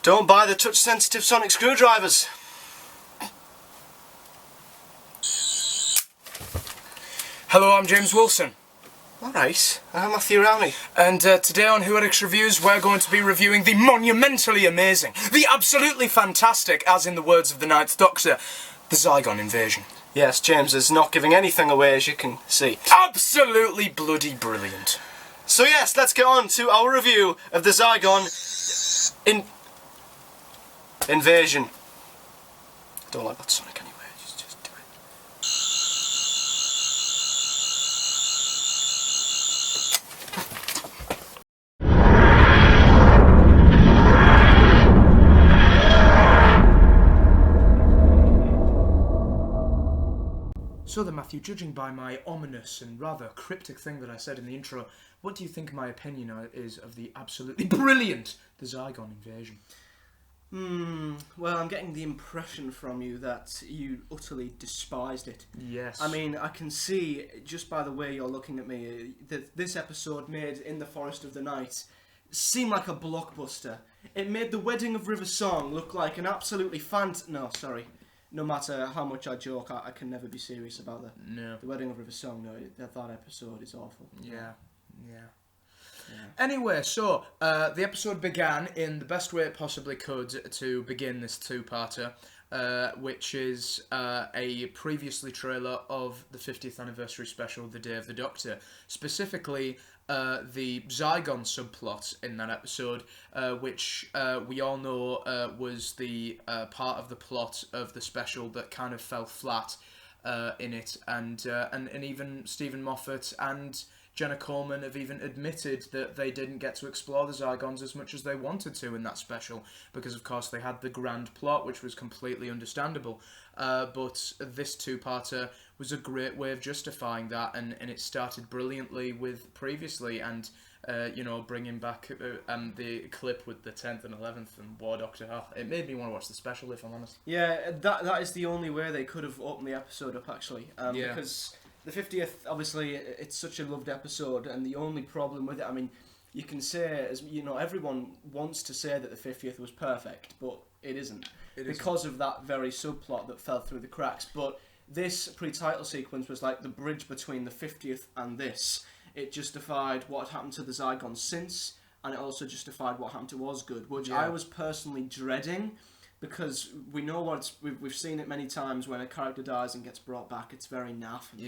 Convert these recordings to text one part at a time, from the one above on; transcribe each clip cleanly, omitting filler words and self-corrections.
Don't buy the touch-sensitive sonic screwdrivers. Hello, I'm James Wilson. Alright, I'm Matthew Rowney. And today on Who Addicts Reviews, we're going to be reviewing the monumentally amazing, the absolutely fantastic, as in the words of the Ninth Doctor, the Zygon Invasion. Yes, James is not giving anything away, as you can see. Absolutely bloody brilliant. So yes, let's get on to our review of the Zygon Invasion. I don't like that Sonic anyway, just do it. So then, Matthew, judging by my ominous and rather cryptic thing that I said in the intro, what do you think my opinion is of the absolutely brilliant the Zygon Invasion? Well, I'm getting the impression from you that you utterly despised it. Yes. I mean, I can see, just by the way you're looking at me, that this episode made In the Forest of the Night seem like a blockbuster. It made The Wedding of River Song look like an absolutely no matter how much I joke, I can never be serious about the Wedding of River Song. No, that episode is awful. Yeah. Anyway, so the episode began in the best way it possibly could to begin this two-parter, which is a previously trailer of the 50th anniversary special, The Day of the Doctor. Specifically, the Zygon subplot in that episode, which we all know was the part of the plot of the special that kind of fell flat in it, and even Stephen Moffat and Jenna Coleman have even admitted that they didn't get to explore the Zygons as much as they wanted to in that special, because of course they had the grand plot, which was completely understandable. But this two-parter was a great way of justifying that, and it started brilliantly with previously, and bringing back the clip with the 10th and 11th and War Doctor. Oh, it made me want to watch the special, if I'm honest. Yeah, that is the only way they could have opened the episode up, actually. Because the 50th, obviously, it's such a loved episode, and the only problem with it, I mean, you can say, as you know, everyone wants to say that the 50th was perfect, but it isn't. Because of that very subplot that fell through the cracks. But this pre-title sequence was like the bridge between the 50th and this. It justified what had happened to the Zygons since, and it also justified what happened to Osgood, which I was personally dreading, because we know we've seen it many times when a character dies and gets brought back. It's very naff. And,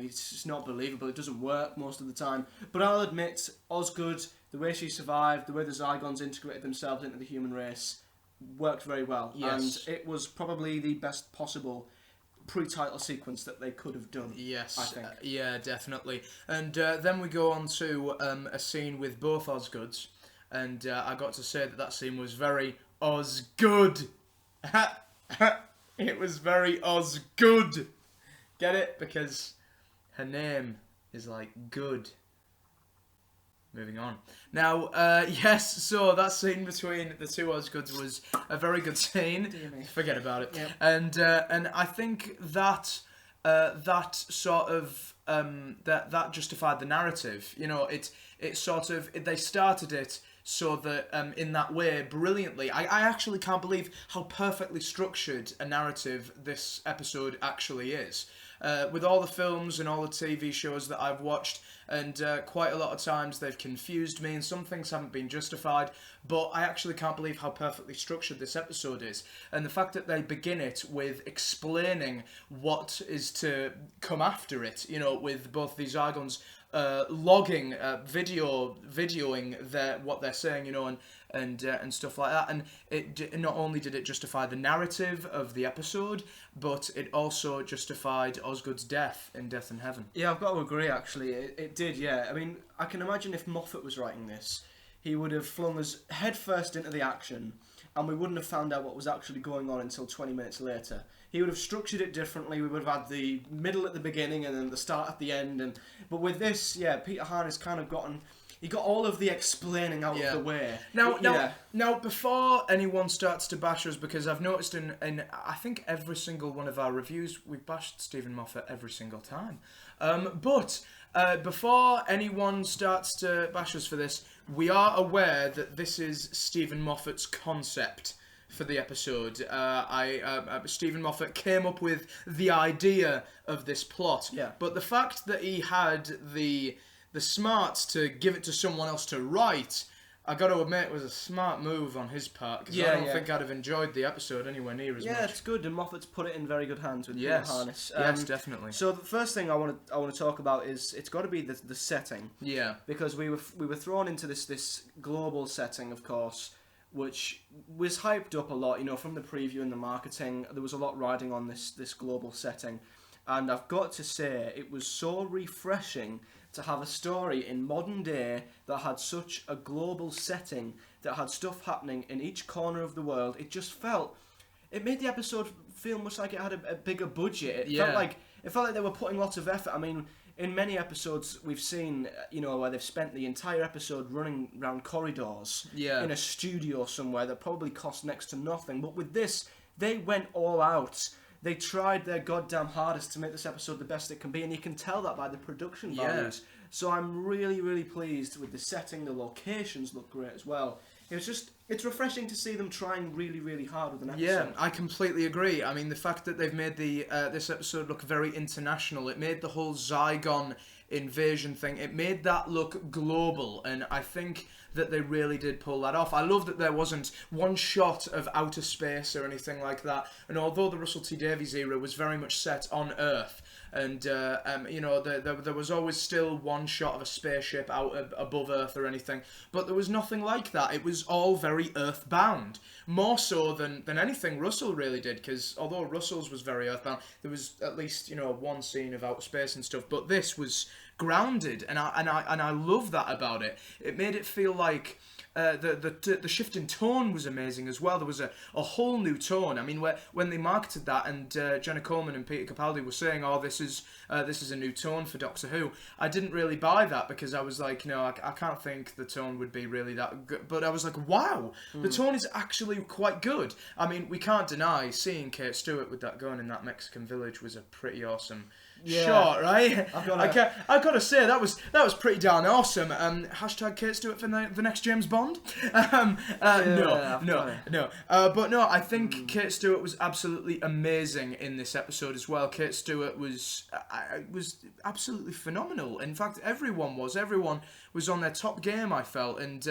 it's just not believable. It doesn't work most of the time. But I'll admit, Osgood, the way she survived, the way the Zygons integrated themselves into the human race, worked very well. Yes. And it was probably the best possible pre-title sequence that they could have done. Yes, I think. Yeah, definitely. And then we go on to a scene with both Osgoods, and I got to say that scene was very Osgood. It was very Osgood. Get it? Because her name is like good. Moving on. Now, yes, so that scene between the two Osgoods was a very good scene. Forget about it. Yep. And I think that that sort of that justified the narrative. It sort of they started it so that in that way brilliantly. I actually can't believe how perfectly structured a narrative this episode actually is. With all the films and all the TV shows that I've watched, and quite a lot of times they've confused me and some things haven't been justified, but I actually can't believe how perfectly structured this episode is. And the fact that they begin it with explaining what is to come after it, with both these Zygons logging, videoing what they're saying, and stuff like that. And it not only did it justify the narrative of the episode, but it also justified Osgood's death in Death in Heaven. Yeah, I've got to agree, actually. It did, yeah. I mean, I can imagine if Moffat was writing this, he would have flung us headfirst into the action, and we wouldn't have found out what was actually going on until 20 minutes later. He would have structured it differently. We would have had the middle at the beginning and then the start at the end. But with this, Peter Han has kind of gotten... you got all of the explaining out of the way. Now, before anyone starts to bash us, because I've noticed in I think every single one of our reviews, we've bashed Stephen Moffat every single time. But before anyone starts to bash us for this, we are aware that this is Stephen Moffat's concept for the episode. Stephen Moffat came up with the idea of this plot. Yeah. But the fact that he had the smarts to give it to someone else to write, I got to admit, it was a smart move on his part, because I don't think I'd have enjoyed the episode anywhere near as much. Yeah, it's good, and Moffat's put it in very good hands with Peter Harness. Yes, definitely. So the first thing I want to talk about is it's got to be the setting. Yeah. Because we were thrown into this global setting, of course, which was hyped up a lot, from the preview and the marketing. There was a lot riding on this global setting. And I've got to say, it was so refreshing to have a story in modern day that had such a global setting, that had stuff happening in each corner of the world. It made the episode feel much like it had a bigger budget. It felt like they were putting lots of effort. I mean, in many episodes we've seen, where they've spent the entire episode running around corridors in a studio somewhere that probably cost next to nothing. But with this, they went all out. They tried their goddamn hardest to make this episode the best it can be, and you can tell that by the production values. So I'm really, really pleased with the setting. The locations look great as well. It's refreshing to see them trying really, really hard with an episode. Yeah, I completely agree. I mean, the fact that they've made this episode look very international, it made the whole Zygon Invasion thing, it made that look global, and I think that they really did pull that off. I love that there wasn't one shot of outer space or anything like that, and although the Russell T Davies era was very much set on Earth, and there was always still one shot of a spaceship out above Earth or anything, but there was nothing like that. It was all very earthbound, more so than anything Russell really did, because although Russell's was very earthbound, there was at least one scene of outer space and stuff, but this was grounded, and I love that about it. It made it feel like the shift in tone was amazing as well. There was a whole new tone. I mean, when they marketed that, and Jenna Coleman and Peter Capaldi were saying, "Oh, this is a new tone for Doctor Who," I didn't really buy that, because I was like, no, I can't think the tone would be really that good. But I was like, wow, the tone is actually quite good. I mean, we can't deny seeing Kate Stewart with that gun in that Mexican village was a pretty awesome shot, right? I've got to say that was pretty darn awesome. Hashtag Kate Stewart for the next James Bond. No. But no, I think Kate Stewart was absolutely amazing in this episode as well. Kate Stewart was absolutely phenomenal. In fact, everyone was on their top game, I felt, and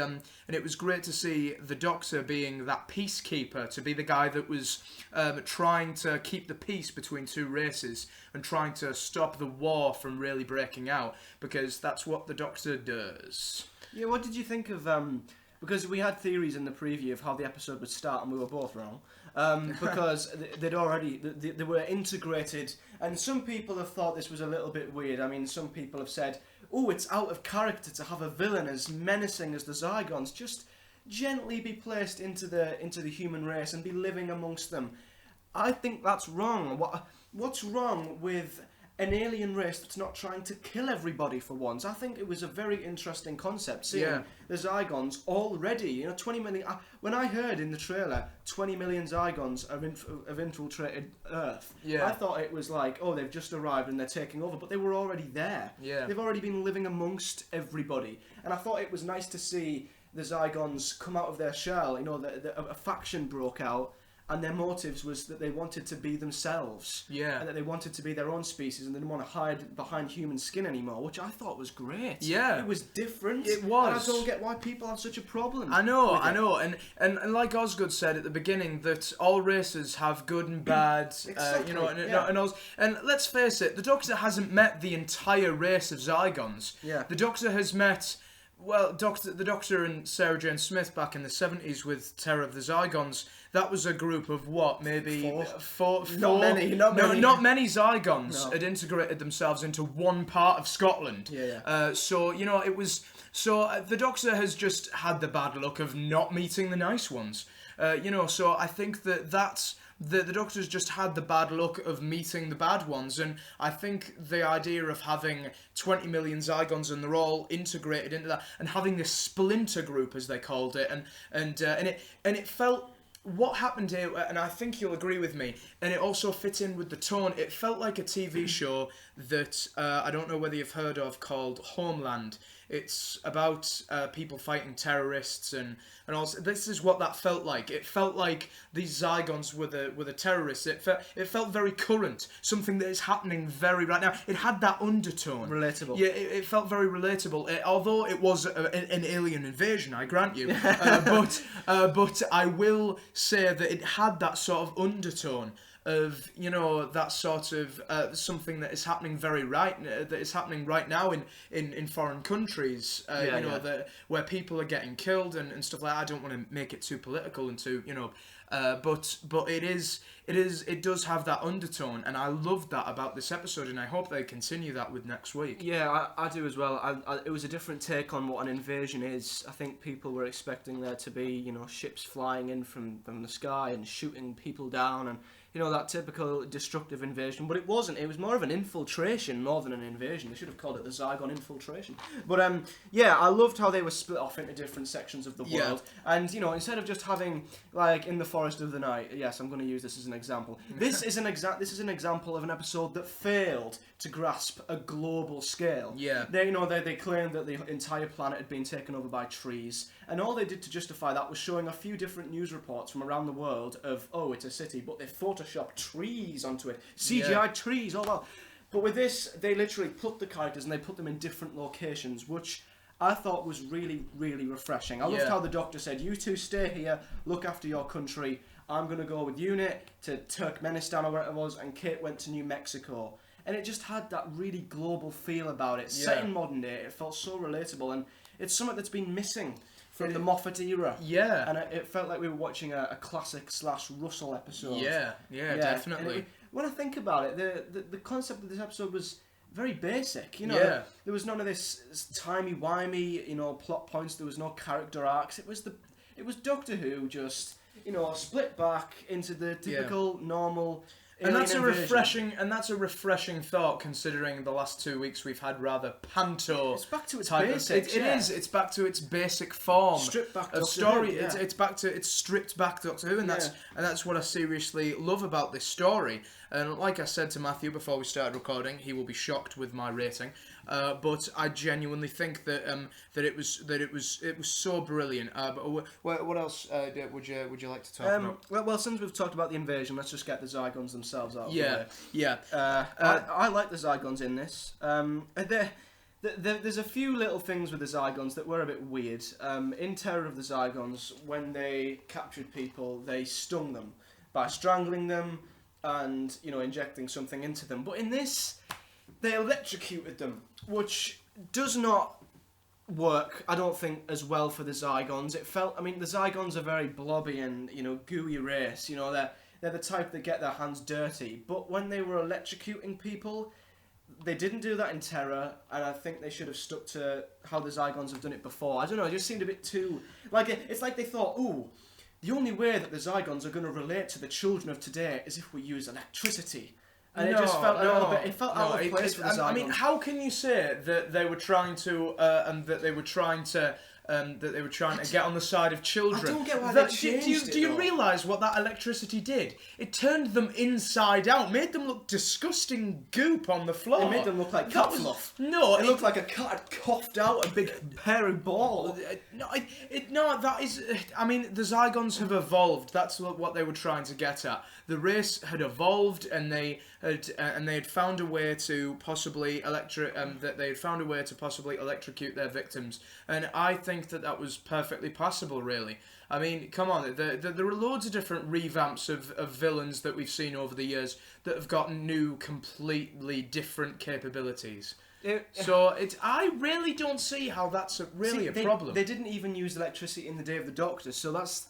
it was great to see the Doctor being that peacekeeper, to be the guy that was trying to keep the peace between two races and trying to stop the war from really breaking out, because that's what the Doctor does. Yeah, what did you think of... because we had theories in the preview of how the episode would start, and we were both wrong. Because they were integrated, and some people have thought this was a little bit weird. I mean, some people have said, oh, it's out of character to have a villain as menacing as the Zygons just gently be placed into the human race and be living amongst them. I think that's wrong. What's wrong with an alien race that's not trying to kill everybody for once? I think it was a very interesting concept, seeing the Zygons already, 20 million... when I heard in the trailer 20 million Zygons have infiltrated Earth, I thought it was like, oh, they've just arrived and they're taking over, but they were already there. Yeah. They've already been living amongst everybody. And I thought it was nice to see the Zygons come out of their shell. A faction broke out, and their motives was that they wanted to be themselves. Yeah. And that they wanted to be their own species, and they didn't want to hide behind human skin anymore, which I thought was great. Yeah. It was different. It was. And I don't get why people have such a problem. I know. And like Osgood said at the beginning, that all races have good and bad, Exactly. And let's face it, the Doctor hasn't met the entire race of Zygons. Yeah. The Doctor has met... Well, the Doctor and Sarah Jane Smith back in the 70s with Terror of the Zygons, that was a group of what, maybe four? Not many. Not many Zygons had integrated themselves into one part of Scotland. Yeah. So it was. So the Doctor has just had the bad luck of not meeting the nice ones. So I think that's the Doctor's just had the bad luck of meeting the bad ones, and I think the idea of having 20 million Zygons and they're all integrated into that, and having this splinter group as they called it, and it felt. What happened here, and I think you'll agree with me, and it also fit in with the tone, it felt like a TV show that I don't know whether you've heard of, called Homeland. It's about people fighting terrorists and also this is what that felt like. It felt like these Zygons were the terrorists. It felt very current, something that is happening very right now. It had that undertone. Relatable. Yeah, it felt very relatable. Although it was an alien invasion, I grant you. But I will say that it had that sort of undertone of, you know, that sort of something that is happening that is happening right now in foreign countries, where people are getting killed and stuff like that. I don't want to make it too political and too, you know, but it does have that undertone, and I love that about this episode, and I hope they continue that with next week. Yeah, I do as well. It was a different take on what an invasion is. I think people were expecting there to be, you know, ships flying in from the sky and shooting people down and, you know, that typical destructive invasion, but it wasn't. It was more of an infiltration more than an invasion. They should have called it the Zygon Infiltration. But yeah, I loved how they were split off into different sections of the world. And, you know, instead of just having, like, in the Forest of the Night, yes, I'm going to use this as an example. This is an example of an episode that failed to grasp a global scale. Yeah. They claimed that the entire planet had been taken over by trees, and all they did to justify that was showing a few different news reports from around the world of, oh, it's a city, but they photoshopped trees onto it, CGI trees, all that. But with this, they literally put the characters and they put them in different locations, which I thought was really, really refreshing. I loved how the Doctor said, you two stay here, look after your country, I'm going to go with UNIT to Turkmenistan or where it was, and Kate went to New Mexico. And it just had that really global feel about it. Set in modern day, it felt so relatable, and it's something that's been missing from the Moffat era. Yeah. And it felt like we were watching a classic / Russell episode. Yeah, definitely. When I think about it, the concept of this episode was very basic. You know, there was none of this timey-wimey, you know, plot points. There was no character arcs. It was Doctor Who just, you know, split back into the typical normal. And that's a refreshing thought, considering the last 2 weeks we've had rather panto. It's back to its basics. It is. It's back to its basic form. Stripped back of story. It's stripped back Doctor Who, and that's what I seriously love about this story. And like I said to Matthew before we started recording, he will be shocked with my rating. But I genuinely think that it was so brilliant. But what else would you like to talk about? Well, since we've talked about the invasion, let's just get the Zygons themselves out. I like the Zygons in this. There's a few little things with the Zygons that were a bit weird. In Terror of the Zygons, when they captured people, they stung them by strangling them and, you know, injecting something into them. But in this, they electrocuted them, which does not work, I don't think, as well for the Zygons. The Zygons are very blobby and, you know, gooey race. You know, they're the type that get their hands dirty. But when they were electrocuting people, they didn't do that in Terror, and I think they should have stuck to how the Zygons have done it before. I don't know, it just seemed a bit too... It's like they thought, ooh, the only way that the Zygons are going to relate to the children of today is if we use electricity. And it just felt out of place for the Zygons. I mean, how can you say that they were trying to get on the side of children? I don't get why they changed it. Do you realise what that electricity did? It turned them inside out, made them look disgusting goop on the floor. It made them look like cat fluff. No, it looked like a cat had coughed out a big hairy ball. That is. I mean, the Zygons have evolved. That's what they were trying to get at. The race had evolved, and they had found a way to possibly electrocute their victims. And I think that was perfectly possible, really. I mean, come on, there are loads of different revamps of villains that we've seen over the years that have got new, completely different capabilities. I really don't see how that's a problem. They didn't even use electricity in the Day of the Doctor, so that's.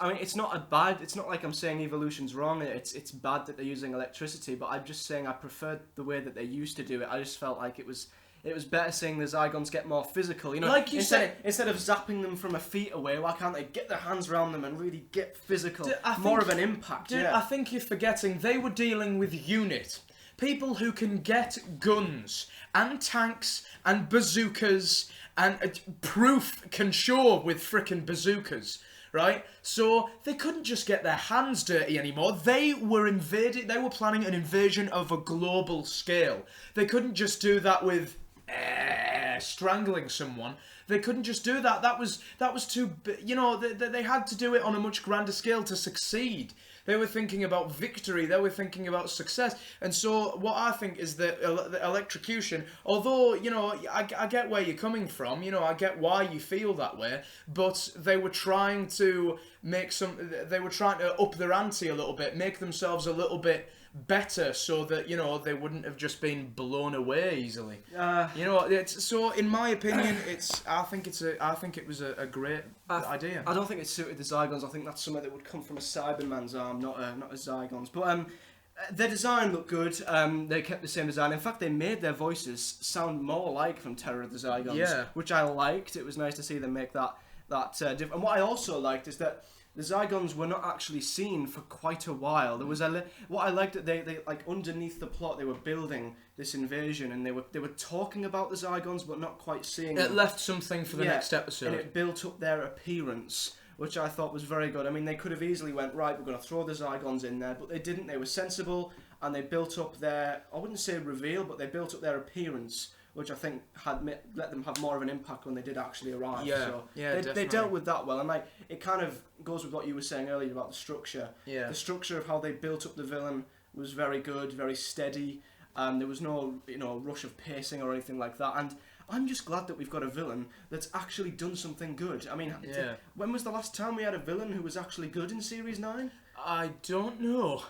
I mean, it's not like I'm saying evolution's wrong. It's bad that they're using electricity, but I'm just saying I preferred the way that they used to do it. I just felt like it was it was better seeing the Zygons get more physical. You know, like you said, instead of zapping them from a feet away, why can't they get their hands around them and really get physical? More of an impact. I think you're forgetting they were dealing with unit. People who can get guns and tanks and bazookas and proof can show with frickin' bazookas, right? So they couldn't just get their hands dirty anymore. They were planning an invasion of a global scale. They couldn't just do that with strangling someone. They couldn't just do that. That was too. You know, they had to do it on a much grander scale to succeed. They were thinking about victory. They were thinking about success. And so what I think is that the electrocution, although, you know, I get where you're coming from, you know, I get why you feel that way, but they were trying to up their ante a little bit, make themselves a little bit better so that, you know, they wouldn't have just been blown away easily. You know, so in my opinion, I think it was a great idea. I don't think it suited the Zygons. I think that's something that would come from a Cyberman's arm, not a Zygons. But their design looked good. They kept the same design. In fact, they made their voices sound more like from Terror of the Zygons, which I liked. It was nice to see them make that different. And what I also liked is that the Zygons were not actually seen for quite a while. There was what I liked that they like underneath the plot they were building this invasion and they were talking about the Zygons but not quite seeing them. It left something for the next episode. And it built up their appearance, which I thought was very good. I mean, they could have easily went, right, we're going to throw the Zygons in there, but they didn't. They were sensible and they built up their, I wouldn't say reveal, but they built up their appearance, which I think let them have more of an impact when they did actually arrive. They dealt with that well, and like it kind of goes with what you were saying earlier about the structure. Yeah. The structure of how they built up the villain was very good, very steady. There was no rush of pacing or anything like that, and I'm just glad that we've got a villain that's actually done something good. I mean, when was the last time we had a villain who was actually good in Series 9? I don't know.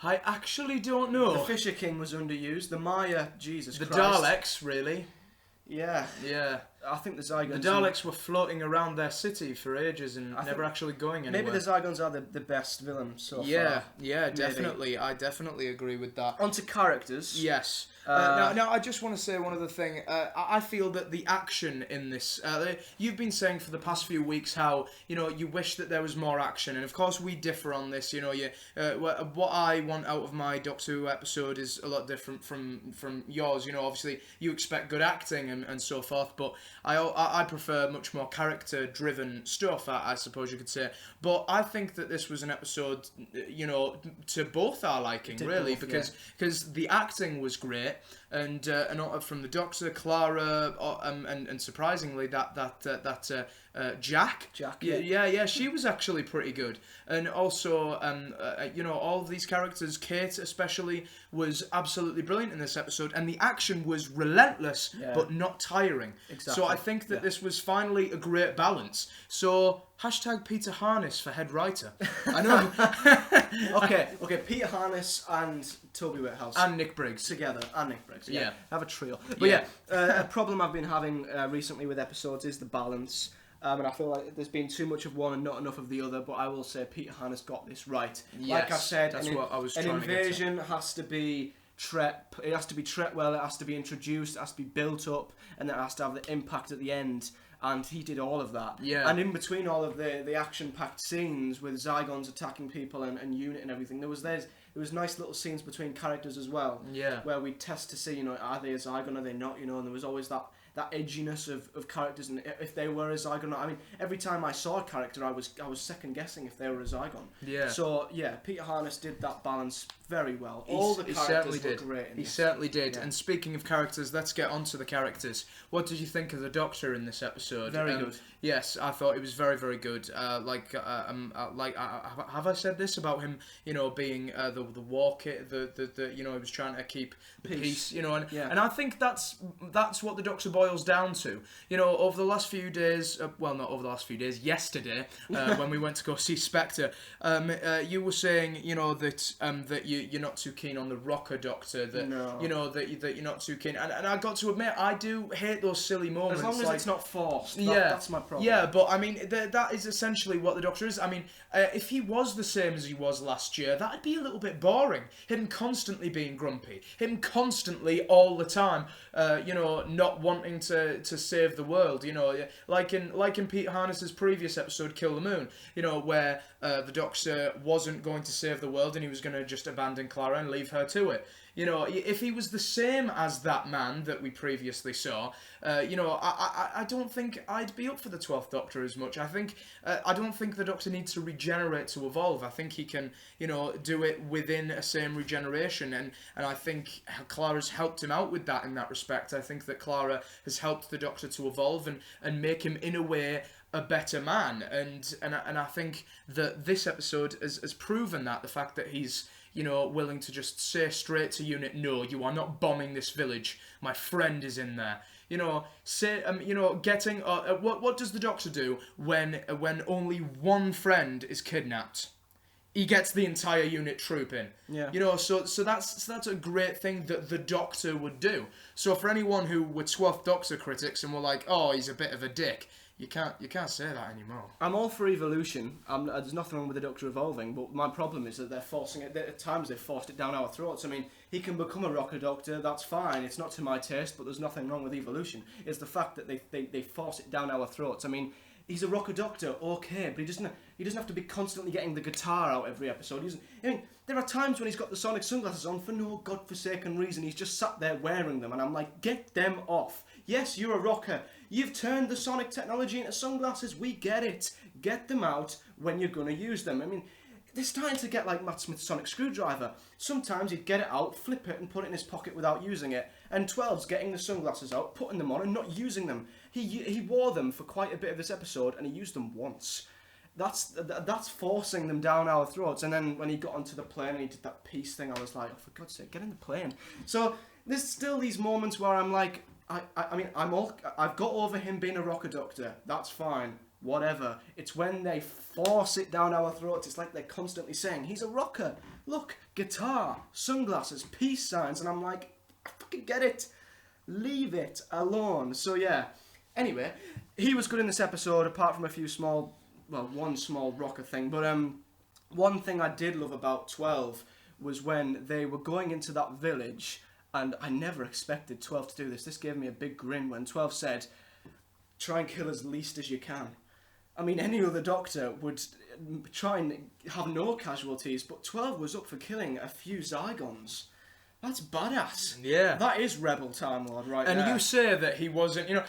I actually don't know. The Fisher King was underused. The Maya, Jesus Christ. The Daleks, really. Yeah. Yeah. I think the Zygons... The Daleks were floating around their city for ages and never actually going anywhere. Maybe the Zygons are the best villain so far. Yeah, definitely. I definitely agree with that. On to characters. Yes. Now, I just want to say one other thing. I feel that the action in this... you've been saying for the past few weeks how, you know, you wish that there was more action. And, of course, we differ on this. You know, what I want out of my Doctor Who episode is a lot different from yours. You know, obviously, you expect good acting and so forth. But I prefer much more character-driven stuff, I suppose you could say. But I think that this was an episode, you know, to both our liking, really. Because the acting was great. And from the Doctor, Clara, and surprisingly that Jack, she was actually pretty good. And also, you know, all of these characters, Kate especially, was absolutely brilliant in this episode, and the action was relentless but not tiring. Exactly. So I think that this was finally a great balance. So # Peter Harness for head writer. I know. Okay. Peter Harness and Toby Whithouse and Nick Briggs together. And Nick Briggs. Yeah. Have a trio. But a problem I've been having recently with episodes is the balance. And I feel like there's been too much of one and not enough of the other, but I will say Peter Harness got this right. Yes, like I said, that's what I was an trying invasion to get has to be it has to be treated well, it has to be introduced, it has to be built up, and it has to have the impact at the end. And he did all of that. Yeah. And in between all of the action-packed scenes with Zygons attacking people and unit and everything, there was nice little scenes between characters as well. Yeah. Where we test to see, you know, are they a Zygon, are they not, you know, and there was always that edginess of characters and if they were a Zygon or not. I mean, every time I saw a character, I was second guessing if they were a Zygon. Yeah. So yeah, Peter Harness did that balance very well. All the characters were great. He certainly did. And speaking of characters, let's get on to the characters. What did you think of the Doctor in this episode? Very good. Yes, I thought it was very, very good. Have I said this about him? You know, being the walker, the you know, he was trying to keep the peace. You know, and I think that's what the Doctor boy boils down to. You know, over the last few days, well, not over the last few days, yesterday, when we went to go see Spectre, you were saying, you know, that you're not too keen on the rocker doctor, that you know that you're not too keen, and I got to admit, I do hate those silly moments. As long as like, it's not forced. That's my problem. Yeah, but I mean, that is essentially what the Doctor is. I mean, if he was the same as he was last year, that'd be a little bit boring. Him constantly being grumpy, him constantly all the time, you know, not wanting to save the world. You know, like in Pete Harness's previous episode, Kill the Moon. You know, where the Doctor wasn't going to save the world and he was going to just abandon Clara and leave her to it. You know, if he was the same as that man that we previously saw, you know, I don't think I'd be up for the 12th Doctor as much. I don't think the Doctor needs to regenerate to evolve. I think he can, you know, do it within a same regeneration, and I think Clara's helped him out with that in that respect. I think that Clara has helped the Doctor to evolve and make him, in a way, a better man, and I think that this episode has proven that, the fact that he's, you know, willing to just say straight to unit, no, you are not bombing this village. My friend is in there. You know, say, you know, getting what does the Doctor do when only one friend is kidnapped? He gets the entire unit troop in. Yeah. You know, so that's a great thing that the Doctor would do. So for anyone who were 12th Doctor critics and were like, oh, he's a bit of a dick, you can't say that anymore. I'm all for evolution. There's nothing wrong with the Doctor evolving, but my problem is that they're forcing it. At times they've forced it down our throats. I mean, he can become a rocker doctor. That's fine. It's not to my taste, but there's nothing wrong with evolution. It's the fact that they force it down our throats. I mean, he's a rocker doctor, okay, but he doesn't have to be constantly getting the guitar out every episode. I mean, there are times when he's got the sonic sunglasses on for no godforsaken reason. He's just sat there wearing them, and I'm like, get them off. Yes, you're a rocker. You've turned the sonic technology into sunglasses. We get it. Get them out when you're going to use them. I mean, they're starting to get like Matt Smith's sonic screwdriver. Sometimes he'd get it out, flip it, and put it in his pocket without using it. And 12's getting the sunglasses out, putting them on, and not using them. He wore them for quite a bit of this episode, and he used them once. That's forcing them down our throats. And then when he got onto the plane and he did that peace thing, I was like, oh, for God's sake, get in the plane. So there's still these moments where I'm like, I've got over him being a rocker doctor. That's fine. Whatever. It's when they force it down our throats. It's like they're constantly saying, he's a rocker. Look, guitar, sunglasses, peace signs. And I'm like, I fucking get it. Leave it alone. So yeah. Anyway, he was good in this episode, apart from a few one small rocker thing. But one thing I did love about 12 was when they were going into that village. And I never expected 12 to do this. This gave me a big grin when 12 said, try and kill as least as you can. I mean, any other Doctor would try and have no casualties, but 12 was up for killing a few Zygons. That's badass. Yeah. That is Rebel Time Lord right there. And you say that he wasn't, you know,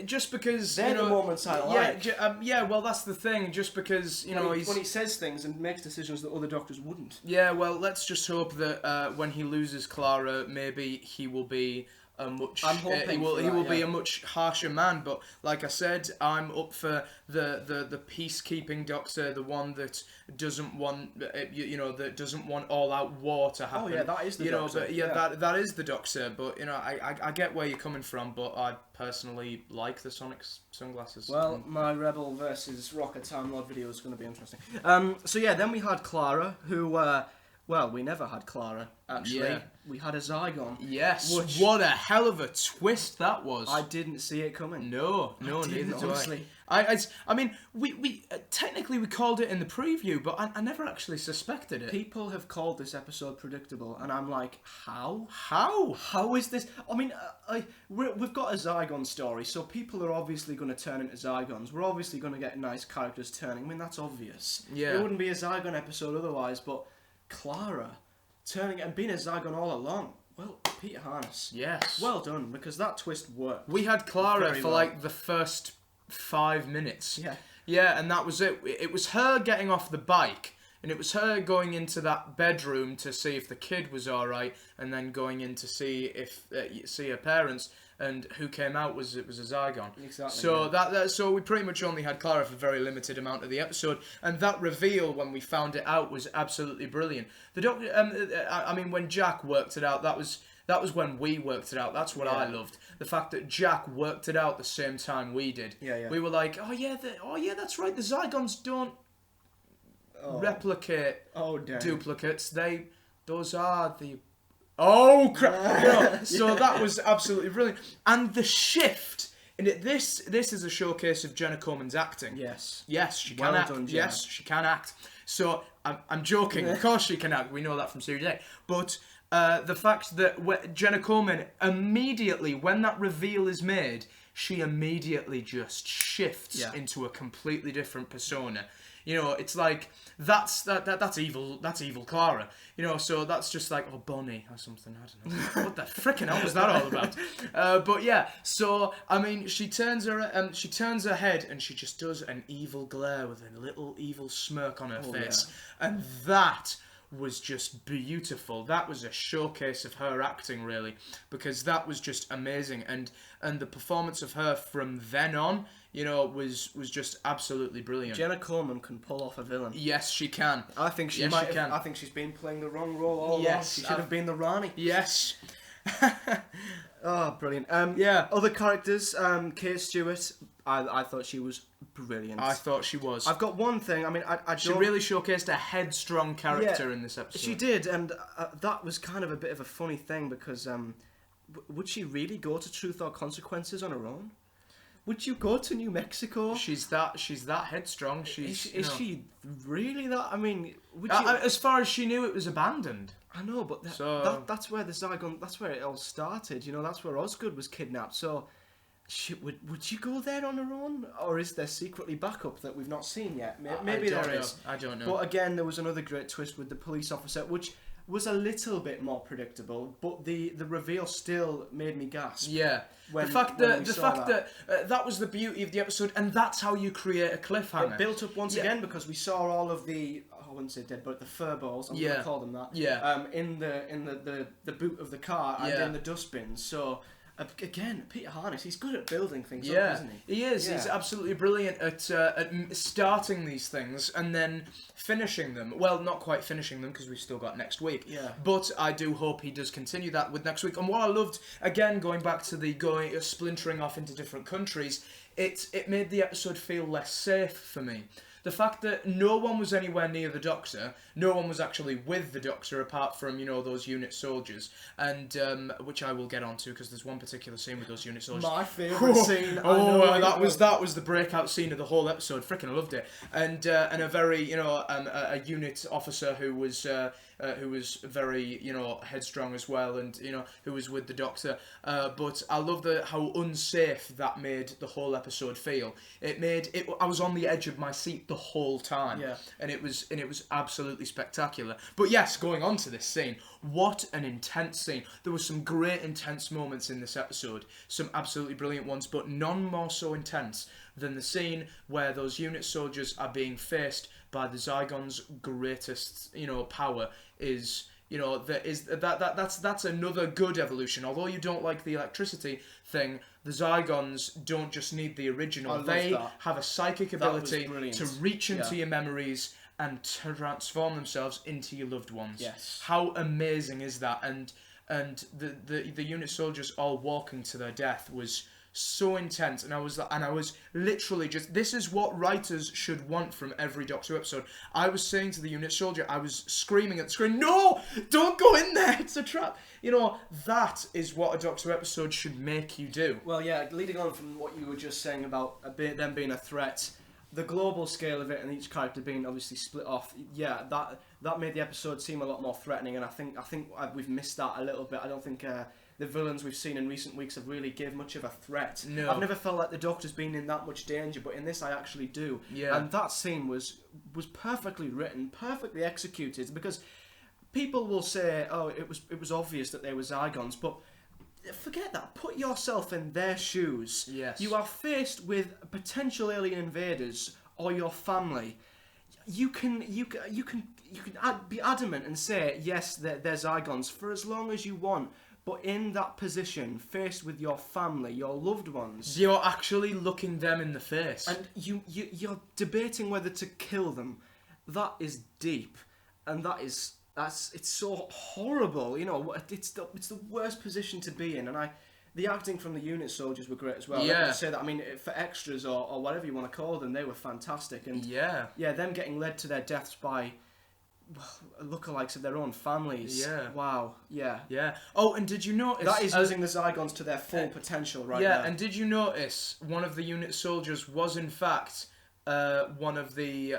just because... They're the moments I like. Yeah, well, that's the thing, just because, you know, when he says things and makes decisions that other Doctors wouldn't. Yeah, well, let's just hope that when he loses Clara, maybe he will be a much... he will be a much harsher man, but like I said, I'm up for the peacekeeping Doctor, the one that doesn't want, that doesn't want all-out war to happen. Oh yeah, that is the Doctor. But that is the Doctor, but, you know, I get where you're coming from, but I personally like the sonic sunglasses. Well, my Rebel versus Rocker Time Lord video is going to be interesting. So yeah, then we had Clara, who... well, we never had Clara, actually. Yeah. We had a Zygon. Yes, what a hell of a twist that was. I didn't see it coming. No, neither do I. I mean, we technically we called it in the preview, but I never actually suspected it. People have called this episode predictable, and I'm like, how? How is this? I mean, we've got a Zygon story, so people are obviously going to turn into Zygons. We're obviously going to get nice characters turning. I mean, that's obvious. Yeah. It wouldn't be a Zygon episode otherwise, but... Clara turning and being a Zygon all along. Well, Peter Harness. Yes. Well done, because that twist worked. We had Clara for like the first 5 minutes. Yeah. Yeah, and that was it. It was her getting off the bike, and it was her going into that bedroom to see if the kid was alright, and then going in to see if see her parents. And who came out was a Zygon. Exactly. So so we pretty much only had Clara for a very limited amount of the episode, and that reveal when we found it out was absolutely brilliant. The Doctor, I mean, when Jack worked it out, that was That was when we worked it out. That's what I loved. The fact that Jack worked it out the same time we did. Yeah. We were like, oh yeah, that's right. The Zygons don't replicate duplicates. Those are the... Oh, crap. So that was absolutely brilliant. And the shift... And this is a showcase of Jenna Coleman's acting. Yes. Yes, she can Well act. done, Jenna. Yes, she can act. So, I'm joking. Of course she can act. We know that from Series 8. But the fact that Jenna Coleman immediately, when that reveal is made, she immediately just shifts into a completely different persona. You know, it's like, that's evil Clara. You know, so that's just like, oh, Bonnie or something, I don't know. What the frickin' hell was that all about? But yeah, so, I mean, she turns her head and she just does an evil glare with a little evil smirk on her face. Yeah. And that was just beautiful. That was a showcase of her acting, really, because that was just amazing. And the performance of her from then on, you know, was just absolutely brilliant. Jenna Coleman can pull off a villain. Yes, she can. I think she can. I think she's been playing the wrong role all along. She should have been the Rani. Yes. Oh, brilliant. Other characters, Kate Stewart, I thought she was brilliant. I thought she was. I've got one thing. I mean, she really showcased a headstrong character in this episode. She did, and that was kind of a bit of a funny thing because would she really go to Truth or Consequences on her own? Would you go to New Mexico? She's that headstrong. Is she really that? I mean, would you... as far as she knew, it was abandoned. I know, but that's where the Zygon, that's where it all started. You know, that's where Osgood was kidnapped. So, would you go there on her own, or is there secretly backup that we've not seen yet? Maybe there is. I don't know. But again, there was another great twist with the police officer, which was a little bit more predictable, but the reveal still made me gasp. Yeah, the fact that that was the beauty of the episode, and that's how you create a cliffhanger. It built up once again because we saw all of the, I wouldn't say dead, but the fur balls. I'm going to call them that. Yeah. In the boot of the car and in the dustbin. So. Again, Peter Harness, he's good at building things up, isn't he? He is. Yeah. He's absolutely brilliant at starting these things and then finishing them. Well, not quite finishing them because we've still got next week. Yeah. But I do hope he does continue that with next week. And what I loved, again, going back to the splintering off into different countries, it made the episode feel less safe for me. The fact that no one was anywhere near the Doctor, no one was actually with the Doctor apart from, you know, those unit soldiers, and which I will get onto because there's one particular scene with those unit soldiers. My favourite scene. That was the breakout scene of the whole episode. Freaking loved it, and a very, you know, a unit officer who was very, you know, headstrong as well, and, you know, who was with the Doctor. But I love how unsafe that made the whole episode feel. I was on the edge of my seat the whole time. Yeah. And it was absolutely spectacular. But yes, going on to this scene, what an intense scene. There were some great intense moments in this episode, some absolutely brilliant ones, but none more so intense than the scene where those unit soldiers are being faced by the Zygons' greatest, you know, power is, you know, that's another good evolution. Although you don't like the electricity thing, the Zygons don't just need the original. They have a psychic ability to reach into your memories and to transform themselves into your loved ones. Yes. How amazing is that? And the unit soldiers all walking to their death was so intense, and I was literally just, this is what writers should want from every Doctor episode. I was saying to the unit soldier, I was screaming at the screen, no, don't go in there, it's a trap. You know, that is what a Doctor episode should make you do. Well, yeah, leading on from what you were just saying about them being a threat, the global scale of it and each character being obviously split off, yeah, that made the episode seem a lot more threatening, and I think we've missed that a little bit. I don't think the villains we've seen in recent weeks have really gave much of a threat. No. I've never felt like the Doctor's been in that much danger, but in this I actually do. Yeah. And that scene was perfectly written, perfectly executed, because people will say, oh, it was obvious that they were Zygons, but forget that. Put yourself in their shoes. Yes. You are faced with potential alien invaders or your family. You can be adamant and say, yes, they're Zygons for as long as you want. But in that position, faced with your family, your loved ones, you're actually looking them in the face, and you're debating whether to kill them. That is deep, and that is it's so horrible. You know, it's the worst position to be in, and the acting from the unit soldiers were great as well. Yeah. Let me say that. I mean, for extras or whatever you want to call them, they were fantastic. And yeah, them getting led to their deaths by lookalikes of their own families. Yeah. Wow. Yeah. Yeah. Oh, and did you notice that is using the Zygons to their full potential right yeah, there. and did you notice one of the unit soldiers was in fact one of the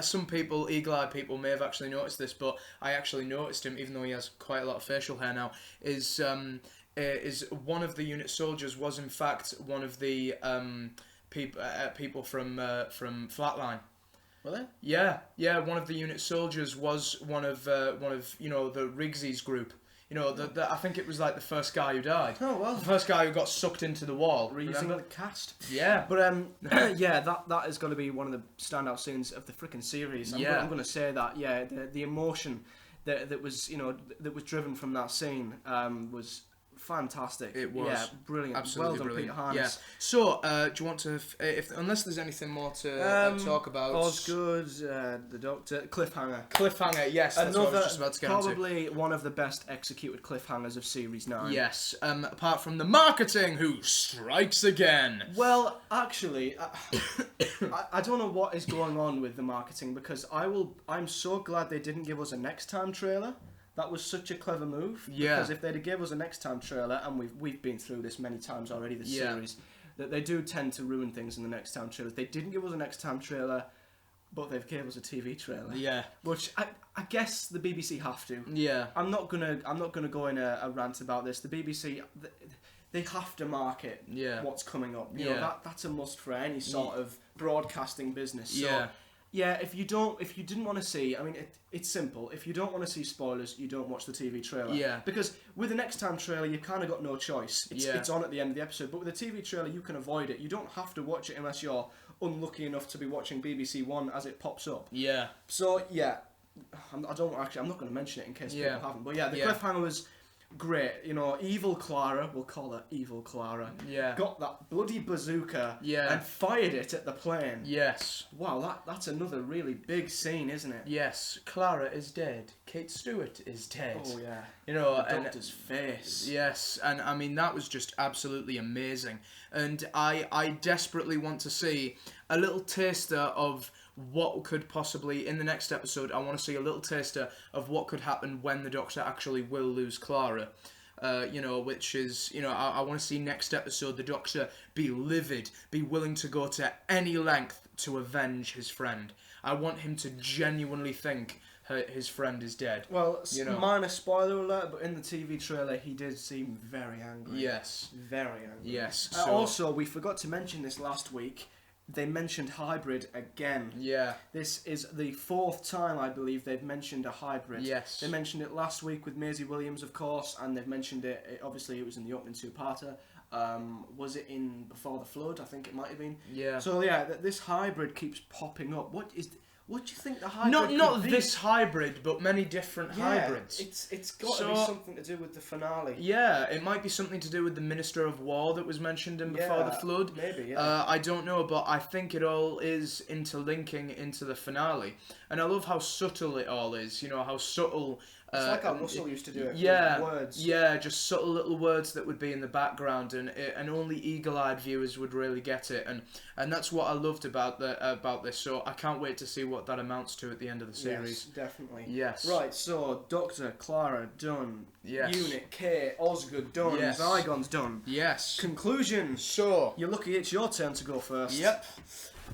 some people, eagle-eyed people, may have actually noticed this, but I actually noticed him, even though he has quite a lot of facial hair now. Is one of the unit soldiers was in fact one of the people from Flatline. Were they? Yeah. One of the unit soldiers was one of the Riggsy's group. You know, I think it was like the first guy who died. Oh well. The first guy who got sucked into the wall. Reusing the cast. Yeah. But yeah, that is going to be one of the standout scenes of the freaking series. I'm going to say that. Yeah, the emotion that was that was driven from that scene was fantastic. It was. Yeah, brilliant. Absolutely well done, brilliant. Peter Harness. Yeah. So, do you want to, unless there's anything more to talk about? Osgood, the Doctor, Cliffhanger, yes, that's what I was just about to get into. Probably one of the best executed cliffhangers of Series 9. Yes, apart from the marketing, who strikes again. Well, actually, I don't know what is going on with the marketing, because I'm so glad they didn't give us a next time trailer. That was such a clever move. Yeah. Because if they'd have given us a next time trailer, and we've been through this many times already, this series, that they do tend to ruin things in the next time trailers. They didn't give us a next time trailer, but they've gave us a TV trailer. Yeah. Which I guess the BBC have to. Yeah. I'm not gonna go in a rant about this. The BBC, they have to market what's coming up. You know, that's a must for any sort of broadcasting business. So, yeah, if you didn't want to see, I mean, it's simple. If you don't want to see spoilers, you don't watch the TV trailer. Yeah. Because with the next time trailer, you've kind of got no choice. It's on at the end of the episode. But with a TV trailer, you can avoid it. You don't have to watch it unless you're unlucky enough to be watching BBC One as it pops up. Yeah. So, yeah, I'm not going to mention it in case people haven't. But yeah, the cliffhanger was great. You know, evil Clara, we'll call her evil Clara, got that bloody bazooka and fired it at the plane. Yes. Wow, that's another really big scene, isn't it? Yes, Clara is dead. Kate Stewart is dead. Oh yeah. You know, the Doctor's face. Yes, and I mean that was just absolutely amazing. And I desperately want to see a little taster of what could possibly, in the next episode, I want to see a little taster of what could happen when the Doctor actually will lose Clara. Which is, I want to see next episode the Doctor be livid, be willing to go to any length to avenge his friend. I want him to genuinely think his friend is dead. Well, minor spoiler alert, but in the TV trailer he did seem very angry. Yes. Very angry. Yes. Also, we forgot to mention this last week. They mentioned hybrid again. Yeah. This is the 4th time, I believe, they've mentioned a hybrid. Yes. They mentioned it last week with Maisie Williams, of course, and they've mentioned it, obviously it was in the opening two-parter. Was it in Before the Flood? I think it might have been. Yeah. So yeah, this hybrid keeps popping up. What do you think the hybrid Not could be? this hybrid, but many different hybrids. It's got to be something to do with the finale. Yeah, it might be something to do with the Minister of War that was mentioned in Before the Flood. Maybe, yeah. I don't know, but I think it all is interlinking into the finale. And I love how subtle it all is, how subtle... It's like how Russell used to do it with words. Yeah, just subtle little words that would be in the background, and only eagle-eyed viewers would really get it, and that's what I loved about this. So I can't wait to see what that amounts to at the end of the series. Yes, definitely. Yes. Right. So Doctor, Clara done. Yes. Unit K, Osgood done. Yes. Zygons done. Yes. Conclusion. So you're lucky it's your turn to go first. Yep.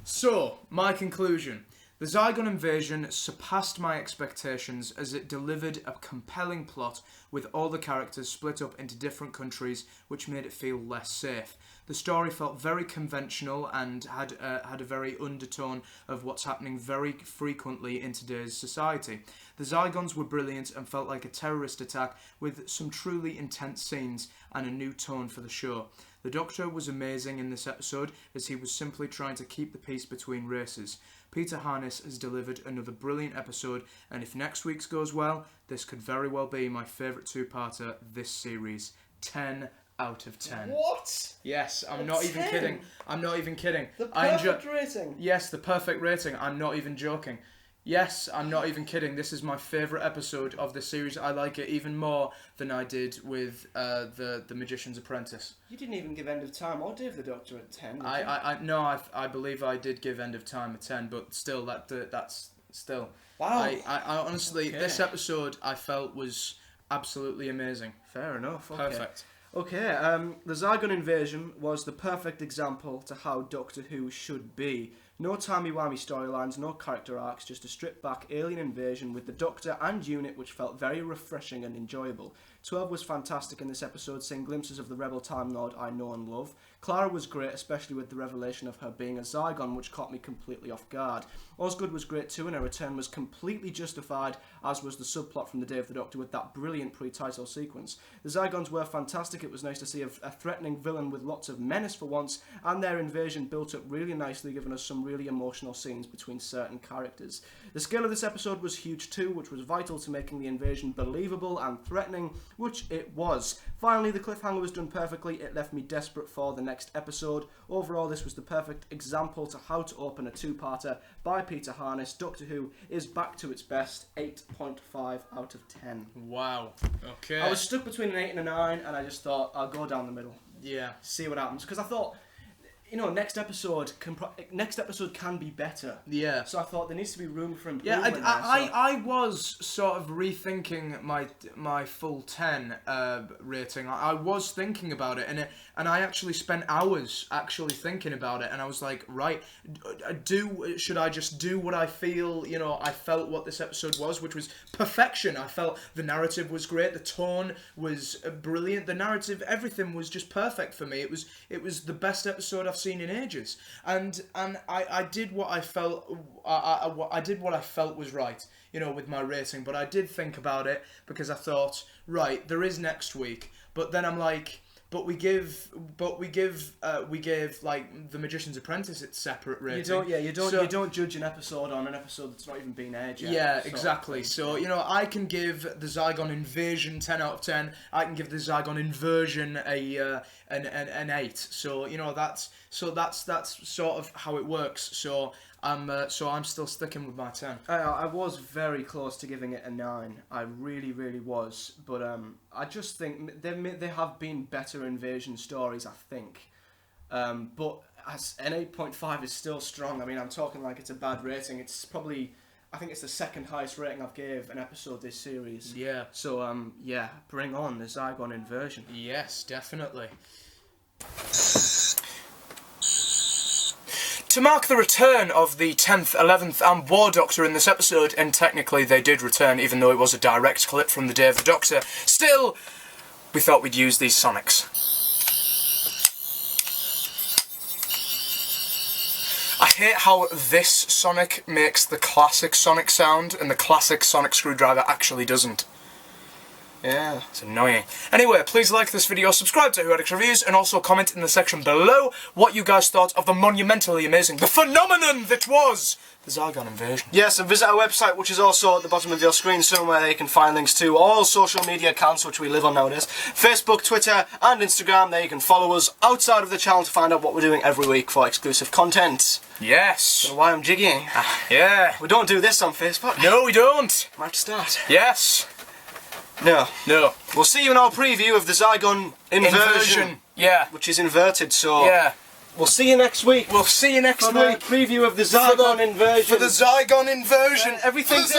So my conclusion. The Zygon Invasion surpassed my expectations as it delivered a compelling plot with all the characters split up into different countries, which made it feel less safe. The story felt very conventional and had a very undertone of what's happening very frequently in today's society. The Zygons were brilliant and felt like a terrorist attack with some truly intense scenes and a new tone for the show. The Doctor was amazing in this episode as he was simply trying to keep the peace between races. Peter Harness has delivered another brilliant episode, and if next week's goes well, this could very well be my favourite two-parter this series. 10 out of 10. What? Yes, I'm not even kidding. I'm not even kidding. The perfect rating. Yes, the perfect rating. I'm not even joking. Yes, I'm not even kidding. This is my favourite episode of the series. I like it even more than I did with the Magician's Apprentice. You didn't even give End of Time or Day of the Doctor a 10. I believe I did give End of Time a 10, but still, that's still. Wow. I honestly, this episode I felt was absolutely amazing. Fair enough. Okay. Perfect. Okay, the Zygon Invasion was the perfect example to how Doctor Who should be. No timey-wimey storylines, no character arcs, just a stripped-back alien invasion with the Doctor and unit, which felt very refreshing and enjoyable. 12 was fantastic in this episode, seeing glimpses of the rebel Time Lord I know and love. Clara was great, especially with the revelation of her being a Zygon, which caught me completely off guard. Osgood was great too, and her return was completely justified, as was the subplot from the Day of the Doctor with that brilliant pre-title sequence. The Zygons were fantastic. It was nice to see a threatening villain with lots of menace for once, and their invasion built up really nicely, giving us some really emotional scenes between certain characters. The scale of this episode was huge too, which was vital to making the invasion believable and threatening, which it was. Finally, the cliffhanger was done perfectly. It left me desperate for the next episode. Overall, this was the perfect example to how to open a two-parter by Peter Harness. Doctor Who is back to its best. 8.5 out of 10. Wow. Okay. I was stuck between an 8 and a 9, and I just thought I'll go down the middle. Yeah. See what happens, because I thought, next episode can be better. Yeah. So I thought there needs to be room for improvement. Yeah, I was sort of rethinking my full 10 rating. I was thinking about it, and I actually spent hours actually thinking about it, and I was like, right, should I just do what I feel? I felt what this episode was, which was perfection. I felt the narrative was great, the tone was brilliant, the narrative, everything was just perfect for me. It was the best episode I've seen in ages, and I did what I felt. I did what I felt was right, with my rating. But I did think about it because I thought, right, there is next week. But then I'm like, we gave like The Magician's Apprentice its separate rating. You don't judge an episode on an episode that's not even been aired yet. Yeah, exactly. So I can give the Zygon Invasion 10 out of 10. I can give the Zygon Inversion an 8. So that's sort of how it works. So I'm still sticking with my 10. I was very close to giving it a 9. I really, really was. But I just think there have been better invasion stories, I think. But an 8.5 is still strong. I mean, I'm talking like it's a bad rating. It's probably, I think it's the second highest rating I've gave an episode this series. Yeah. So, bring on the Zygon Inversion. Yes, definitely. To mark the return of the 10th, 11th and War Doctor in this episode, and technically they did return even though it was a direct clip from the Day of the Doctor, still, we thought we'd use these sonics. I hate how this Sonic makes the classic Sonic sound and the classic Sonic Screwdriver actually doesn't. Yeah, it's annoying. Anyway, please like this video, subscribe to Who Addicts Reviews, and also comment in the section below what you guys thought of the monumentally amazing, the phenomenon that was the Zygon Invasion. Yes, and visit our website, which is also at the bottom of your screen somewhere. There you can find links to all social media accounts which we live on nowadays. Facebook, Twitter and Instagram. There you can follow us outside of the channel to find out what we're doing every week for exclusive content. Yes. Don't know why I'm jigging. Yeah. We don't do this on Facebook. No, we don't. Might have to start. Yes. No. We'll see you in our preview of the Zygon Inversion. Yeah. Which is inverted, so... Yeah. We'll see you next week. We'll see you next week. For the preview of the Zygon Inversion. For the Zygon Inversion. Everything's...